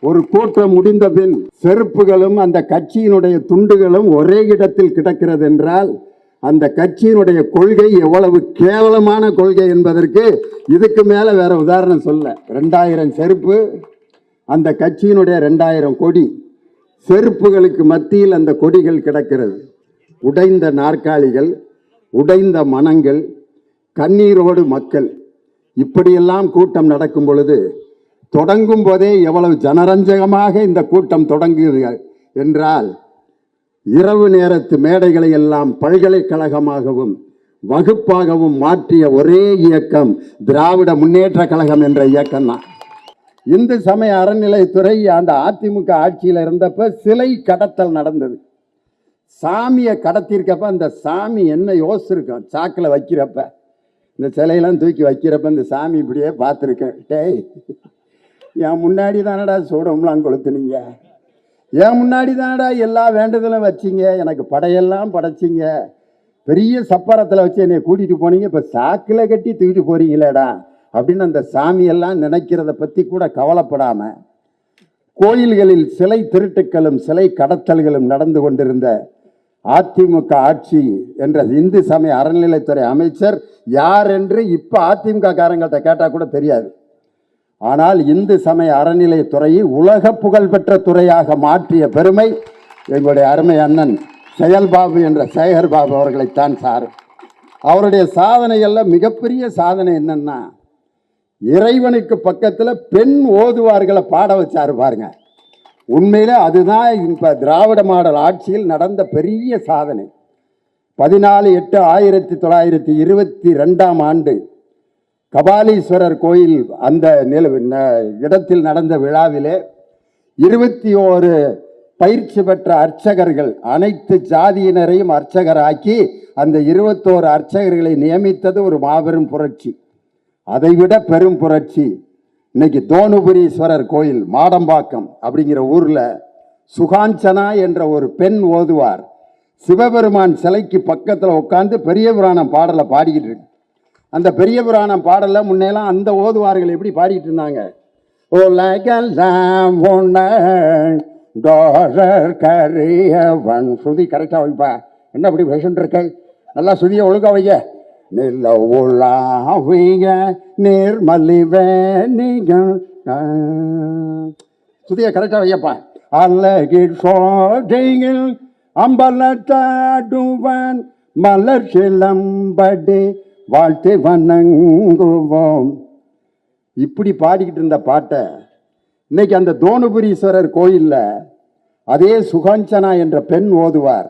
ஒரு கூட்டம் முடிந்த பின் செருப்புகளும் அந்த கட்சியினுடைய துண்டுகளும் ஒரே இடத்தில் கிடக்கிறது என்றால் அந்த கட்சியினுடைய கொள்கை எவ்வளவு கேவலமான கொள்கை என்பதற்கு இதுக்கு மேல வேற உதாரணம் சொல்ல. 2000 செருப்பு, அந்த கட்சியினுடைய 2000 கொடி, செருப்புகளுக்கு மத்தியில் அந்த கொடிகள் கிடக்கிறது. உடைந்த நாற்காலிகள், உடைந்த மனங்கள், கண்ணீரோடு மக்கள். இப்படியெல்லாம் கூட்டம் நடக்கும் பொழுது, தொடங்கும் போதே எவ்வளவு ஜனரஞ்சகமாக இந்த கூட்டம் தொடங்குது என்றால், இரவு நேரத்து மேடைகளை எல்லாம் பல்கலைக்கழகமாகவும் வகுப்பாகவும் மாற்றிய ஒரே இயக்கம் திராவிட முன்னேற்ற கழகம் என்ற இயக்கம் தான். இந்து சமய அறநிலைத்துறை அந்த அதிமுக ஆட்சியில் இருந்தப்ப சிலை கடத்தல் நடந்தது. சாமியை கடத்திருக்கப்ப அந்த சாமி என்ன யோசிச்சிருக்கோம், சாக்கில் வைக்கிறப்ப இந்த சிலையெல்லாம் தூக்கி வைக்கிறப்ப இந்த சாமி இப்படியே பார்த்துருக்கேன். டேய், என் முன்னாடி தானடா சூடம்லாம் கொளுத்துனீங்க, என் முன்னாடி தானடா எல்லா வேண்டுதலும் வச்சிங்க, எனக்கு படையெல்லாம் படைச்சிங்க, பெரிய சப்பரத்தில் வச்சு என்னை கூட்டிகிட்டு போனீங்க, இப்போ சாக்கில் கட்டி தூக்கிட்டு போறீங்களேடா அப்படின்னு அந்த சாமியெல்லாம் நினைக்கிறத பற்றி கூட கவலைப்படாமல் கோயில்களில் சிலை திருட்டுக்களும் சிலை கடத்தல்களும் நடந்து கொண்டிருந்த அதிமுக ஆட்சி என்ற இந்து சமய அறநிலைத்துறை அமைச்சர் யார் என்று இப்போ அதிமுக காரங்கள்ட்ட கேட்டால் கூட தெரியாது. ஆனால் இந்து சமய அறநிலைத்துறையை உலக புகழ்பெற்ற துறையாக மாற்றிய பெருமை எங்களுடைய அருமை அண்ணன் செயல்பாபு என்ற சேகர் பாபு அவர்களைத்தான் சார். அவருடைய சாதனைகளில் மிகப்பெரிய சாதனை என்னன்னா, இறைவனுக்கு பக்கத்தில் பெண் ஓதுவார்களை பாட வச்சாரு பாருங்க. உண்மையில அதுதான் இப்ப திராவிட மாடல் ஆட்சியில் நடந்த பெரிய சாதனை. 14/8/1922 கபாலீஸ்வரர் கோயில் அந்த இடத்தில் நடந்த விழாவிலே 21 பயிற்சி பெற்ற அர்ச்சகர்கள், அனைத்து ஜாதியினரையும் அர்ச்சகராக்கி அந்த 21 அர்ச்சகர்களை நியமித்தது ஒரு மாபெரும் புரட்சி. அதைவிட பெரும் புரட்சி இன்னைக்கு தோணுபுரீஸ்வரர் கோயில் மாடம்பாக்கம் அப்படிங்கிற ஊர்ல சுகாஞ்சனா என்ற ஒரு பெண் ஓதுவார் சிவபெருமான் சிலைக்கு பக்கத்தில் உட்கார்ந்து பெரிய புராணம் பாடலை பாடிக்கிட்டு இருக்கு. அந்த பெரிய புராணம் பாடல முன்னெல்லாம் அந்த ஓதுவார்கள் எப்படி பாடிட்டு இருந்தாங்க, சுதி கரெக்டா வைப்பா, என்ன அப்படி பேசிட்டு இருக்க, நல்லா சுதியை ஒழுங்கா வைக்க, சுதியை கரெக்டா வையப்பா, அழகில் சோதையில் அம்பலத்தாடுவன் மலர் சிலம்படி வாழ்த்து வணங்குவோம். இப்படி பாடிக்கிட்டு இருந்த பாட்டை இன்னைக்கு அந்த தோணுபுரீஸ்வரர் கோயில்ல அதே சுகாஞ்சனா என்ற பெண் ஓதுவார்,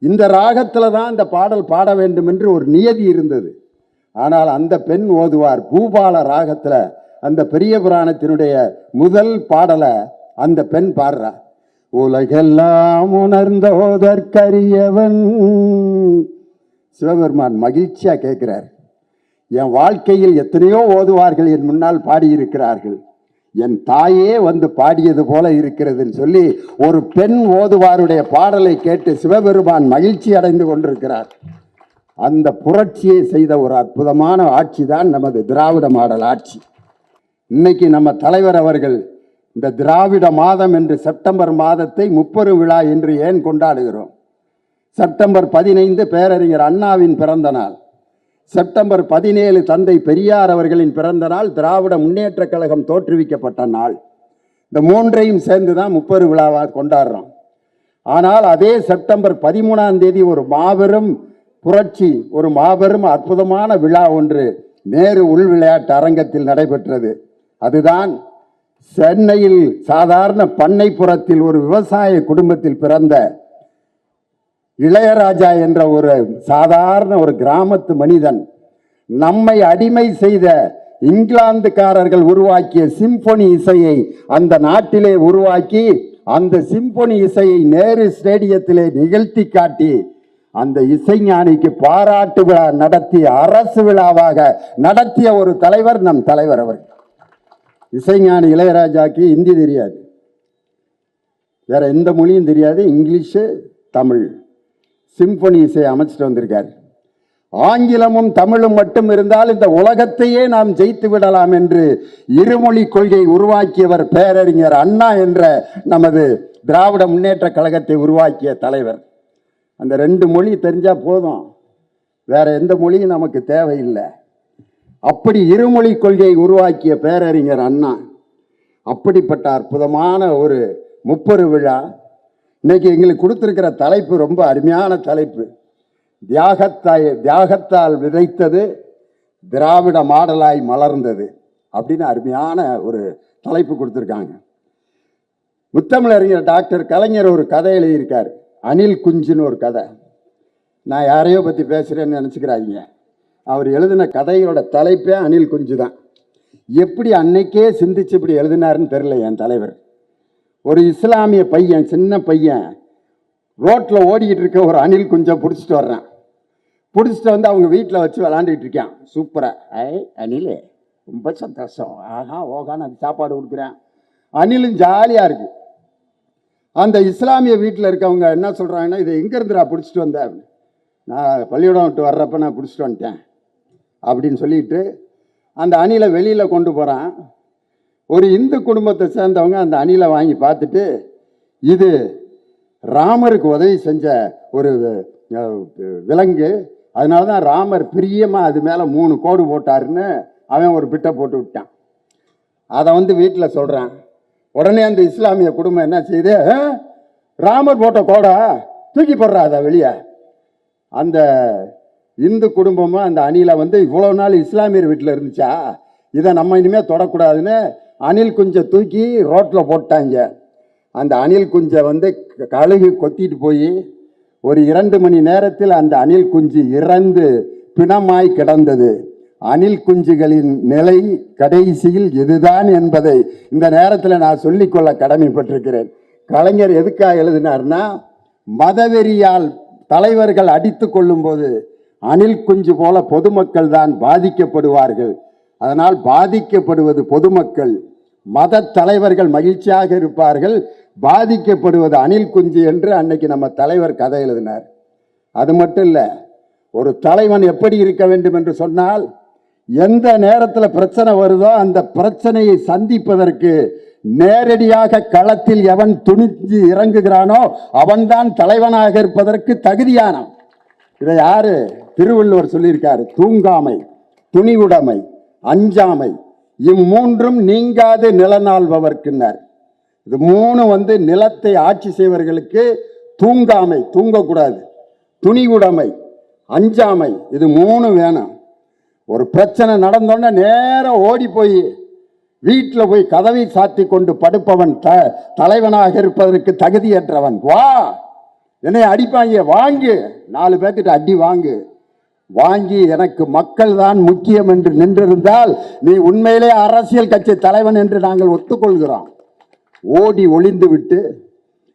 இந்த ராகத்துல தான் அந்த பாடல் பாட வேண்டும் என்று ஒரு நியதி இருந்தது. ஆனால் அந்த பெண் ஓதுவார் பூபால ராகத்துல அந்த பெரிய புராணத்தினுடைய முதல் பாடலை அந்த பெண் பாடுறா. உலகெல்லாம் உணர்ந்தோதற்கரியவன். சிவபெருமான் மகிழ்ச்சியா கேட்கிறார், என் வாழ்க்கையில் எத்தனையோ ஓதுவார்கள் என் முன்னால் பாடியிருக்கிறார்கள், என் தாயே வந்து பாடியது போல இருக்கிறதுன்னு சொல்லி ஒரு பெண் ஓதுவாருடைய பாடலை கேட்டு சிவபெருமான் மகிழ்ச்சி அடைந்து கொண்டிருக்கிறார். அந்த புரட்சியை செய்த ஒரு அற்புதமான ஆட்சி தான் நமது திராவிட மாடல் ஆட்சி. இன்னைக்கு நம்ம தலைவர் அவர்கள் இந்த திராவிட மாதம் என்று செப்டம்பர் மாதத்தை முப்பெரு விழா என்று ஏன் கொண்டாடுகிறோம்? செப்டம்பர் 15 பேரறிஞர் அண்ணாவின் பிறந்த நாள், செப்டம்பர் 17 தந்தை பெரியார் அவர்களின் பிறந்த நாள், திராவிட முன்னேற்ற கழகம் தோற்றுவிக்கப்பட்ட நாள். இந்த மூன்றையும் சேர்ந்துதான் முப்பெரு விழாவாக கொண்டாடுறோம். ஆனால் அதே செப்டம்பர் 13 ஒரு மாபெரும் புரட்சி, ஒரு மாபெரும் அற்புதமான விழா ஒன்று நேரு உள் விளையாட்டு அரங்கத்தில் நடைபெற்றது. அதுதான் சென்னையில் சாதாரண பண்ணைப்புறத்தில் ஒரு விவசாய குடும்பத்தில் பிறந்த இளையராஜா என்ற ஒரு சாதாரண ஒரு கிராமத்து மனிதன் நம்மை அடிமை செய்த இங்கிலாந்துக்காரர்கள் உருவாக்கிய சிம்பொனி இசையை அந்த நாட்டிலே உருவாக்கி அந்த சிம்பொனி இசையை நேரு ஸ்டேடியத்திலே நிகழ்த்தி காட்டி அந்த இசைஞானிக்கு பாராட்டு விழா நடத்திய அரசு விழாவாக நடத்திய ஒரு தலைவர் நம் தலைவர் அவர்கள். இசைஞானி இளையராஜாக்கு ஹிந்தி தெரியாது, வேற எந்த மொழியும் தெரியாது, இங்கிலீஷு தமிழ் சிம்பொனி இசையை அமைச்சிட்டு வந்திருக்காரு. ஆங்கிலமும் தமிழும் மட்டும் இருந்தால் இந்த உலகத்தையே நாம் ஜெயித்து விடலாம் என்று இருமொழி கொள்கை உருவாக்கியவர் பேரறிஞர் அண்ணா என்ற நமது திராவிட முன்னேற்ற கழகத்தை உருவாக்கிய தலைவர். அந்த 2 மொழி தெரிஞ்சா போதும், வேற எந்த மொழியும் நமக்கு தேவையில்லை. அப்படி இருமொழி கொள்கையை உருவாக்கிய பேரறிஞர் அண்ணா. அப்படிப்பட்ட அற்புதமான ஒரு முப்பெரு விழா இன்னைக்கு எங்களுக்கு கொடுத்திருக்கிற தலைப்பு ரொம்ப அருமையான தலைப்பு. தியாகத்தால் விதைத்தது திராவிட மாடலாய் மலர்ந்தது அப்படின்னு அருமையான ஒரு தலைப்பு கொடுத்துருக்காங்க. முத்தமிழறிஞர் டாக்டர் கலைஞர் ஒரு கதை எழுதியிருக்கார், அணில் குஞ்சுன்னு ஒரு கதை. நான் யாரையோ பற்றி பேசுகிறேன்னு நினச்சிக்கிறாங்க. அவர் எழுதின கதையோட தலைப்பே அணில் குஞ்சு தான். எப்படி அன்னைக்கே சிந்திச்சு இப்படி எழுதினாருன்னு தெரியல என் தலைவர். ஒரு இஸ்லாமிய பையன், சின்ன பையன், ரோட்டில் ஓடிக்கிட்டு இருக்க ஒரு அணில் குஞ்சை பிடிச்சிட்டு வர்றான். பிடிச்சிட்டு வந்து அவங்க வீட்டில் வச்சு விளாண்டுக்கிட்டு இருக்கான். சூப்பராக, அணில் ரொம்ப சந்தோஷம், ஆஹா ஓகான்னு அது சாப்பாடு கொடுக்குறேன். அணிலும் ஜாலியாக இருக்கு. அந்த இஸ்லாமிய வீட்டில் இருக்கவங்க என்ன சொல்கிறாங்கன்னா, இதை எங்கேருந்துடா பிடிச்சிட்டு வந்தேன்? நான் பள்ளிக்கூடம் விட்டு வர்றப்ப நான் பிடிச்சிட்டு வந்துட்டேன் அப்படின்னு சொல்லிட்டு அந்த அணிலை வெளியில் கொண்டு போகிறான். ஒரு இந்து குடும்பத்தை சேர்ந்தவங்க அந்த அணிலை வாங்கி பார்த்துட்டு, இது ராமருக்கு உதவி செஞ்ச ஒரு விலங்கு, அதனால தான் ராமர் பிரியமாக அது மேலே 3 கோடு போட்டாருன்னு அவன் ஒரு பிட்டை போட்டு விட்டான். அதை வந்து வீட்டில் சொல்கிறான். உடனே அந்த இஸ்லாமிய குடும்பம் என்ன செய்யுது, ராமர் போட்ட கோடா தூக்கி போடுறா அதை வெளியே. அந்த இந்து குடும்பமும் அந்த அணிலை வந்து இவ்வளோ நாள் இஸ்லாமியர் வீட்டில் இருந்துச்சா, இதை நம்ம இனிமேல் தொடக்கூடாதுன்னு அணில் குஞ்சை தூக்கி ரோட்டில் போட்டாங்க. அந்த அணில் குஞ்சை வந்து கழுகு கொத்திட்டு போய் ஒரு 2 மணி நேரத்தில் அந்த அணில் குஞ்சு இறந்து பிணமாய் கிடந்தது. அணில் குஞ்சுகளின் நிலை கடைசியில் இதுதான் என்பதை இந்த நேரத்தில் நான் சொல்லிக்கொள்ள கடமைப்பட்டிருக்கிறேன். கலைஞர் எதுக்காக எழுதினார்னா, மதவெறியால் தலைவர்கள் அடித்து கொள்ளும் போது அணில் குஞ்சு போல பொதுமக்கள் தான் பாதிக்கப்படுவார்கள். அதனால் பாதிக்கப்படுவது பொதுமக்கள், மத தலைவர்கள் மகிழ்ச்சியாக இருப்பார்கள், பாதிக்கப்படுவது அணில் குஞ்சு என்று அன்னைக்கு நம்ம தலைவர் கதை எழுதினார். அது மட்டும் இல்லை, ஒரு தலைவன் எப்படி இருக்க வேண்டும் என்று சொன்னால், எந்த நேரத்தில் பிரச்சனை வருதோ அந்த பிரச்சனையை சந்திப்பதற்கு நேரடியாக களத்தில் எவன் துணிஞ்சு இறங்குகிறானோ அவன்தான் தலைவனாக இருப்பதற்கு தகுதியானவன். இதை யாரு? திருவள்ளுவர் சொல்லியிருக்காரு. தூங்காமை, துணிவுடைமை, அஞ்சாமை, இம்மூன்றும் நீங்காது நிலநாள்பவர்க்குன்னார். இது 3 வந்து நிலத்தை ஆட்சி செய்வர்களுக்கு தூங்காமை, தூங்கக்கூடாது, துணிவுடைமை, அஞ்சாமை, இது 3 வேணும். ஒரு பிரச்சனை நடந்தோன்னா நேரம் ஓடி போய் வீட்டில் போய் கதவை சாத்தி கொண்டு படுப்பவன் தலைவனாக இருப்பதற்கு தகுதியற்றவன். வா, என்னை அடிப்பாங்க, வாங்கு, 4 பேர்கிட்ட அடி வாங்கு, வாங்கி எனக்கு மக்கள் தான் முக்கியம் என்று நின்றிருந்தால் நீ உண்மையிலே அரசியல் கட்சி தலைவன் என்று நாங்கள் ஒத்துக்கொள்கிறோம். ஓடி ஒளிந்து விட்டு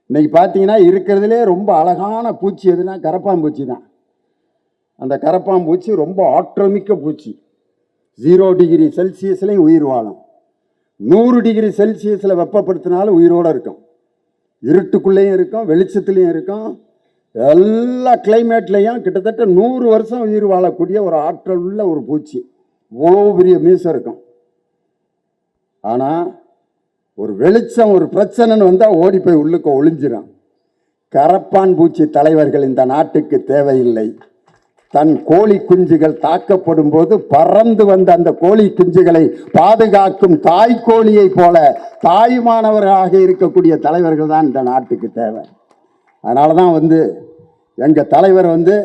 இன்னைக்கு பார்த்தீங்கன்னா இருக்கிறதுலே ரொம்ப அழகான பூச்சி எதுனா கரப்பாம்பூச்சி தான். அந்த கரப்பாம்பூச்சி ரொம்ப ஆற்றல் மிக்க பூச்சி. 0 டிகிரி செல்சியஸ்லையும் உயிர் வாழும், 100 டிகிரி செல்சியஸில் வெப்பப்படுத்தினாலும் உயிரோடு இருக்கும், இருட்டுக்குள்ளேயும் இருக்கும், வெளிச்சத்துலேயும் இருக்கும், எல்லா கிளைமேட்லையும் கிட்டத்தட்ட 100 வருஷம் உயிர் வாழக்கூடிய ஒரு ஆற்றல் உள்ள ஒரு பூச்சி. இவ்வளோ பெரிய மீசம் இருக்கும். ஆனால் ஒரு வெளிச்சம், ஒரு பிரச்சனைன்னு வந்தால் ஓடி போய் உள்ளுக்க ஒளிஞ்சிடும். கரப்பான் பூச்சி தலைவர்கள் இந்த நாட்டுக்கு தேவையில்லை. தன் கோழி குஞ்சுகள் தாக்கப்படும் போது பறந்து வந்த அந்த கோழி குஞ்சுகளை பாதுகாக்கும் தாய்க்கோழியை போல தாயுமானவர்களாக இருக்கக்கூடிய தலைவர்கள் தான் இந்த நாட்டுக்கு தேவை. அதனால தான் வந்து எங்கள் தலைவர் வந்து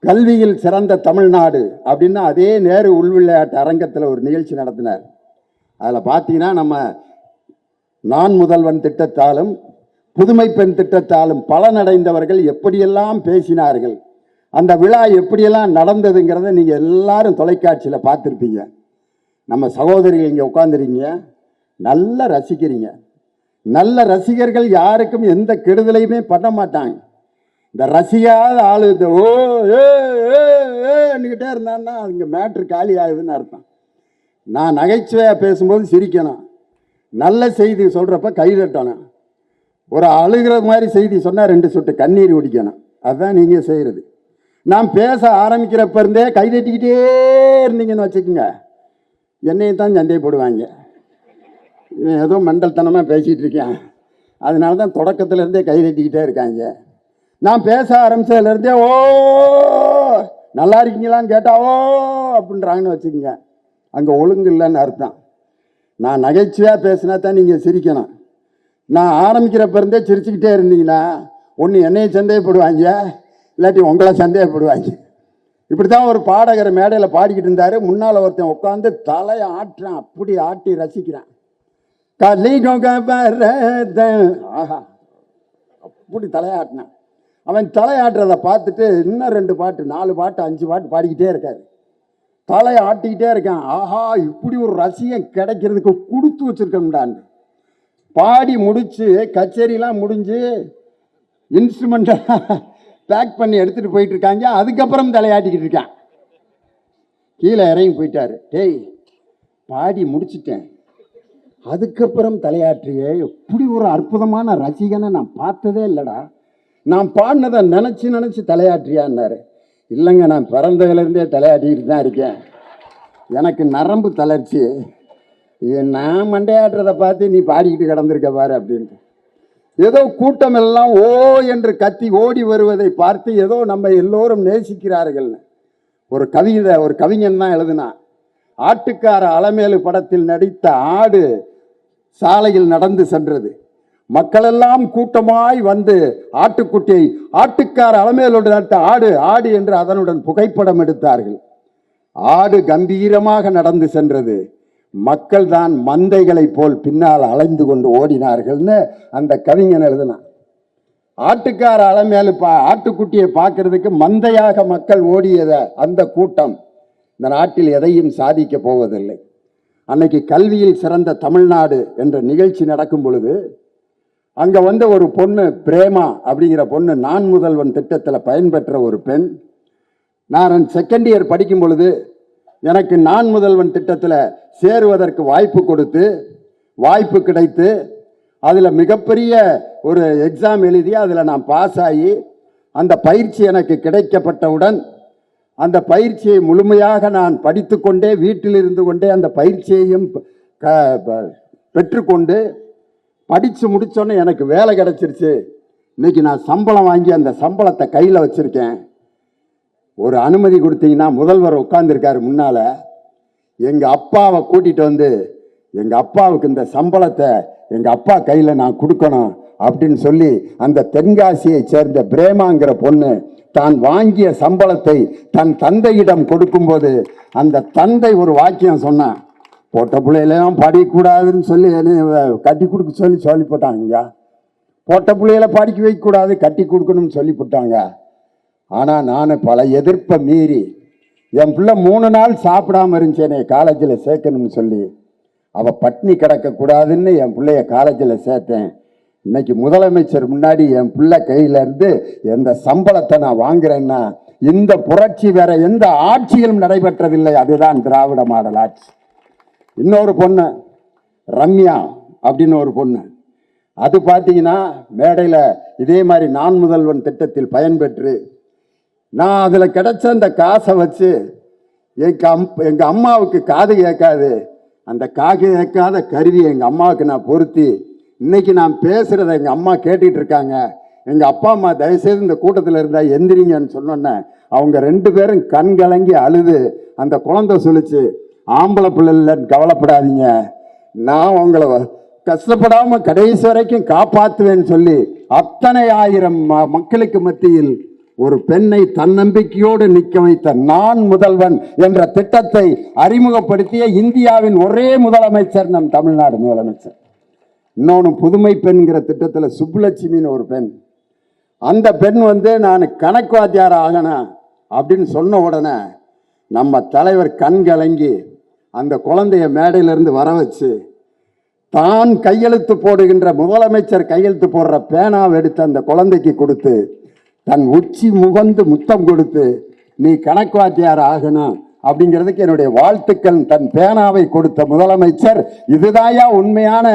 கல்வியில் சிறந்த தமிழ்நாடு அப்படின்னா அதே நேரு உள்விளையாட்டு அரங்கத்தில் ஒரு நிகழ்ச்சி நடத்தினார். அதில் பார்த்தீங்கன்னா நம்ம நான் முதல்வன் திட்டத்தாலும் புதுமை பெண் திட்டத்தாலும் பலனடைந்தவர்கள் எப்படியெல்லாம் பேசினார்கள், அந்த விழா எப்படியெல்லாம் நடந்ததுங்கிறத நீங்கள் எல்லாரும் தொலைக்காட்சியில் பார்த்துருப்பீங்க. நம்ம சகோதரிகள் இங்கே உட்காந்துருக்கீங்க, நல்லா ரசிக்கிறீங்க. நல்ல ரசிகர்கள் யாருக்கும் எந்த கெடுதலையுமே பண்ண மாட்டாங்க. இந்த ரசிகாத ஆளு இந்த ஓ ஏன்னுக்கிட்டே இருந்தான்னா அங்கே மேட்ரு காலி ஆகுதுன்னு அர்த்தம். நான் நகைச்சுவையாக பேசும்போது சிரிக்கணும், நல்ல செய்தி சொல்கிறப்ப கைதட்டணும், ஒரு அழுகிற மாதிரி செய்தி சொன்னால் 2 சொட்டு கண்ணீர் குடிக்கணும். அதுதான் நீங்கள் செய்கிறது. நான் பேச ஆரம்பிக்கிறப்ப இருந்தே கைதட்டிக்கிட்டே இருந்தீங்கன்னு வச்சுக்கோங்க, என்னையும் தான் சந்தேகப்படுவாங்க. ஏதோ மண்டல்தனமாக பேசிகிட்டு இருக்கேன், அதனால தான் தொடக்கத்துல இருந்தே கைதட்டிக்கிட்டே இருக்காங்க. நான் பேச ஆரம்பிச்சதுலேருந்தே ஓ நல்லா இருக்கீங்களான்னு கேட்டா ஓ அப்படின்றாங்கன்னு வச்சுக்கோங்க, அங்கே ஒழுங்கு இல்லைன்னு அர்த்தம். நான் நகைச்சுவையாக பேசினா தான் நீங்கள் சிரிக்கணும். நான் ஆரம்பிக்கிறப்ப இருந்தே சிரிச்சுக்கிட்டே இருந்தீங்கன்னா ஒன்று என்னையை சந்தேகப்படுவாங்க, இல்லாட்டி உங்களை சந்தேகப்படுவாங்க. இப்படி தான் ஒரு பாடகர் மேடையில் பாடிக்கிட்டு இருந்தார். முன்னால் ஒருத்தன் உட்காந்து தலையை ஆட்டுறான், அப்படி ஆட்டி ரசிக்கிறான். ஆஹா அப்படி தலையாட்டினான். அவன் தலையாட்டுறதை பார்த்துட்டு இன்னும் 2 பாட்டு 4 பாட்டு 5 பாட்டு பாடிக்கிட்டே இருக்காரு. தலையை ஆட்டிக்கிட்டே இருக்கான். ஆஹா இப்படி ஒரு ரசிகன் கிடைக்கிறதுக்கு கொடுத்து வச்சிருக்கோம்டான்னு பாடி முடிச்சு, கச்சேரிலாம் முடிஞ்சு இன்ஸ்ட்ருமெண்ட்டெல்லாம் பேக் பண்ணி எடுத்துகிட்டு போயிட்டு இருக்காங்க. அதுக்கப்புறம் தலையாட்டிக்கிட்டு இருக்கான். கீழே இறங்கி போயிட்டாரு. டேய் பாடி முடிச்சுட்டேன், அதுக்கப்புறம் தலையாற்றியே, எப்படி ஒரு அற்புதமான ரசிகனை நான் பார்த்ததே இல்லைடா, நான் பாடினதை நினச்சி தலையாற்றியான்னாரு. இல்லைங்க, நான் பிறந்ததுலேருந்தே தலையாட்டிக்கிட்டு தான் இருக்கேன், எனக்கு நரம்பு தளர்ச்சி, நான் மண்டையாட்டுறதை பார்த்து நீ பாடிக்கிட்டு கிடந்திருக்க பாரு அப்படின்ட்டு. ஏதோ கூட்டம் எல்லாம் ஓ என்று கத்தி ஓடி வருவதை பார்த்து ஏதோ நம்ம எல்லோரும் நேசிக்கிறார்கள். ஒரு கவிஞன் தான் எழுதினான். ஆட்டுக்கார அலமேலு படத்தில் நடித்த ஆடு சாலையில் நடந்து சென்றது. மக்களெல்லாம் கூட்டமாய் வந்து ஆட்டுக்குட்டியை ஆட்டுக்கார அலமேலோடு நட்ட ஆடு ஆடு என்று அதனுடன் புகைப்படம் எடுத்தார்கள். ஆடு கம்பீரமாக நடந்து சென்றது, மக்கள் தான் மந்தைகளை போல் பின்னால் அலைந்து கொண்டு ஓடினார்கள்னு அந்த கவிஞன் எழுதினான். ஆட்டுக்கார அலமேலு ஆட்டுக்குட்டியை பார்க்கறதுக்கு மந்தையாக மக்கள் ஓடியத அந்த கூட்டம் இந்த நாட்டில் எதையும் சாதிக்க போவதில்லை. அன்னைக்கு கல்வியில் சிறந்த தமிழ்நாடு என்ற நிகழ்ச்சி நடக்கும் பொழுது அங்கே வந்த ஒரு பொண்ணு, பிரேமா அப்படிங்கிற பொண்ணு, நான் முதல்வன் திட்டத்தில் பயன்பெற்ற ஒரு பெண். நான் செகண்ட் இயர் படிக்கும் பொழுது எனக்கு நான் முதல்வன் திட்டத்தில் சேருவதற்கு வாய்ப்பு கிடைத்து அதில் மிகப்பெரிய ஒரு எக்ஸாம் எழுதி அதில் நான் பாஸ் ஆகி அந்த பயிற்சி எனக்கு கிடைக்கப்பட்டவுடன் அந்த பயிற்சியை முழுமையாக நான் படித்து கொண்டே வீட்டில் இருந்து கொண்டே அந்த பயிற்சியையும் பெற்றுக்கொண்டு படித்து முடித்தோன்னே எனக்கு வேலை கிடச்சிருச்சு. இன்னைக்கு நான் சம்பளம் வாங்கி அந்த சம்பளத்தை கையில் வச்சுருக்கேன். ஒரு அனுமதி கொடுத்தீங்கன்னா, முதல்வர் உட்கார்ந்துருக்காரு முன்னால், எங்கள் அப்பாவை கூட்டிகிட்டு வந்து எங்கள் அப்பாவுக்கு இந்த சம்பளத்தை எங்கள் அப்பா கையில் நான் கொடுக்கணும் அப்படின்னு சொல்லி அந்த தென்காசியை சேர்ந்த பிரேமாங்கிற பொண்ணு தான் வாங்கிய சம்பளத்தை தன் தந்தையிடம் கொடுக்கும்போது அந்த தந்தை ஒரு வாக்கியம் சொன்னான். போட்ட பிள்ளைகளெல்லாம் படிக்கக்கூடாதுன்னு சொல்லி கட்டி கொடுக்க சொல்லி போட்டாங்க. போட்ட பிள்ளைகளை படிக்க வைக்கக்கூடாது, கட்டி கொடுக்கணும்னு சொல்லி போட்டாங்க. ஆனால் நான் பல எதிர்ப்பை மீறி என் பிள்ளை 3 நாள் சாப்பிடாம இருந்துச்சேனே காலேஜில் சேர்க்கணும்னு சொல்லி, அவள் பட்னி கிடக்கக்கூடாதுன்னு என் பிள்ளைய காலேஜில் சேர்த்தேன். இன்னைக்கு முதலமைச்சர் முன்னாடி என் பிள்ளை கையில இருந்து எந்த சம்பளத்தை நான் வாங்குறேன்னா இந்த புரட்சி வேற எந்த ஆட்சியிலும் நடைபெற்றதில்லை. அதுதான் திராவிட மாடல் ஆட்சி. இன்னொரு பொண்ணு ரம்யா அப்படின்னு ஒரு பொண்ணு, அது பார்த்தீங்கன்னா மேடையில் இதே மாதிரி நான் முதல்வன் திட்டத்தில் பயன்பெற்று நான் அதில் கிடைச்ச அந்த காசை வச்சு எங்கள் அம்மாவுக்கு காது கேட்காது, அந்த காது கேட்காத கருவியை எங்கள் அம்மாவுக்கு நான் பொருத்தி இன்னைக்கு நான் பேசுகிறத எங்கள் அம்மா கேட்டுட்டு இருக்காங்க. எங்கள் அப்பா அம்மா தயவுசெய்து இந்த கூட்டத்தில் இருந்தால் எந்திரிங்கன்னு சொன்னோன்னே அவங்க 2 பேரும் கண் கலங்கி அழுது அந்த குழந்தை சொல்லிச்சு, ஆம்பளை பிள்ளைன்னு கவலைப்படாதீங்க, நான் உங்களை கஷ்டப்படாமல் கடைசி வரைக்கும் காப்பாற்றுவேன்னு சொல்லி அத்தனை ஆயிரம் மக்களுக்கு மத்தியில் ஒரு பெண்ணை தன்னம்பிக்கையோடு நிற்க வைத்த நான் முதல்வன் என்ற திட்டத்தை அறிமுகப்படுத்திய இந்தியாவின் ஒரே முதலமைச்சர் நம் தமிழ்நாடு முதலமைச்சர். இன்னொன்று புதுமை பெண்கிற திட்டத்தில் சுப்புலட்சுமின்னு ஒரு பெண், அந்த பெண் நான் கணக்கு வாத்தியார் ஆகணும் அப்படின்னு சொன்ன உடனே நம்ம தலைவர் கண் கலங்கி அந்த குழந்தைய மேடையிலிருந்து வர வச்சு தான் கையெழுத்து போடுகின்ற முதலமைச்சர் கையெழுத்து போடுற பேனாவை எடுத்து அந்த குழந்தைக்கு கொடுத்து தன் உச்சி முகந்து முத்தம் கொடுத்து நீ கணக்கு வாத்தியார் ஆகணும் அப்படிங்கிறதுக்கு என்னுடைய வாழ்த்துக்கள் தன் பேனாவை கொடுத்த முதலமைச்சர். இதுதாயா உண்மையான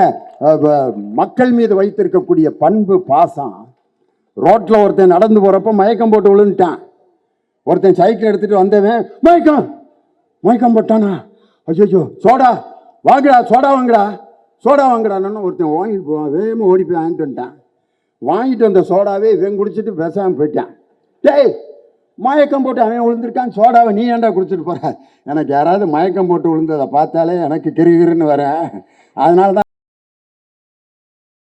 மக்கள் மீது வைத்திருக்கக்கூடிய பண்பு, பாசம். ரோட்ல ஒருத்தன் நடந்து போறப்ப மயக்கம் போட்டு விழுந்துட்டான், ஒருத்தன் சைக்கிள் எடுத்துட்டு வந்தவன் மயக்கம் போட்டானா, ஐயோ சோடா வாங்கடா, சோடா வாங்கடான்னு ஒருத்தன் வாங்கிட்டு போவான். வேகமாக ஓடி போய் வாங்கிட்டு வந்துட்டான். வாங்கிட்டு வந்த சோடாவே இவன் குடிச்சிட்டு பேசாமல் போயிட்டான். டேய், மயக்கம் போட்டு அவன் விழுந்திருக்கான், சோடாவை நீ ஏன்டா குடிச்சிட்டு போற? எனக்கு யாராவது மயக்கம் போட்டு விழுந்ததை பார்த்தாலே எனக்கு கிருகிருன்னு வரேன். அதனால தான்